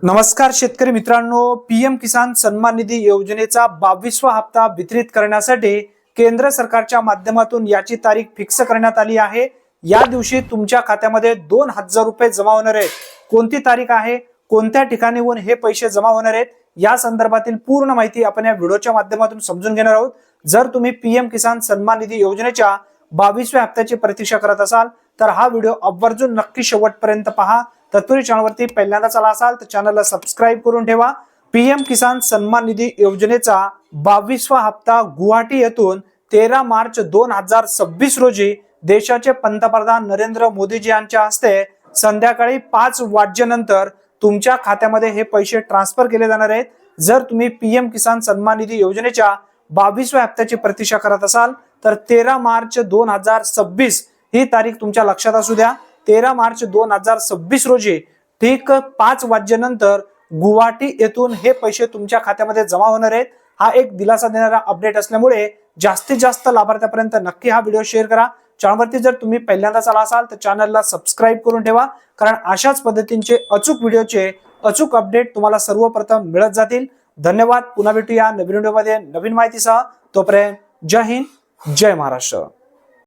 नमस्कार शेतकरी मित्रांनो, पीएम किसान सन्मान निधी योजनेचा 22वा हप्ता वितरित करण्यासाठी केंद्र सरकारच्या माध्यमातून याची तारीख फिक्स करण्यात आली आहे। या दिवशी तुमच्या खात्यामध्ये 2000 रुपये जमा होणार आहेत। कोणती तारीख आहे, कोणत्या ठिकाणीहून हे पैसे जमा होणार आहेत, या संदर्भातील पूर्ण माहिती आपण या व्हिडिओच्या माध्यमातून समजून घेणार आहोत। जर तुम्ही पीएम किसान सन्मान निधी योजनेच्या 22व्या हप्त्याची प्रतीक्षा करत असाल तर हा व्हिडिओ आवर्जून नक्की शेवटपर्यंत पहा। तत्पूर्वी चॅनलवरती पहिल्यांदाच आला असाल तर चॅनलला सबस्क्राइब करून ठेवा। पीएम किसान सन्मान निधी योजनेचा 22वा हप्ता गुवाहाटी येथून 13 मार्च 2026 रोजी देशाचे पंतप्रधान नरेंद्र मोदीजी यांच्या हस्ते संध्याकाळी 5 वाजेनंतर तुमच्या खात्यामध्ये हे पैसे ट्रान्सफर केले जाणार आहेत। जर तुम्ही पीएम किसान सन्मान निधी योजनेच्या 22व्या हप्त्याची प्रतीक्षा करत असाल तर 13 मार्च 2026 ही तारीख तुमच्या लक्षात असू द्या। 13 मार्च 2026 रोजी ठीक 5 वाजेनंतर गुवाहाटी येथून हे पैसे तुमच्या खात्यामध्ये जमा होणार आहेत। हा एक दिलासा देणारा अपडेट असल्यामुळे जास्तीत जास्त लाभार्थ्यापर्यंत नक्की हा व्हिडिओ शेअर करा। चॅनलवरती जर तुम्ही पहिल्यांदाच आला असाल तर चॅनलला सबस्क्राइब करून ठेवा, कारण अशाच पद्धतीचे अचूक व्हिडिओचे अचूक अपडेट तुम्हाला सर्वप्रथम मिळत जातील। धन्यवाद। पुन्हा भेटूया नवीन व्हिडिओमध्ये नवीन माहितीसह। तोपर्यंत जय हिंद, जय महाराष्ट्र।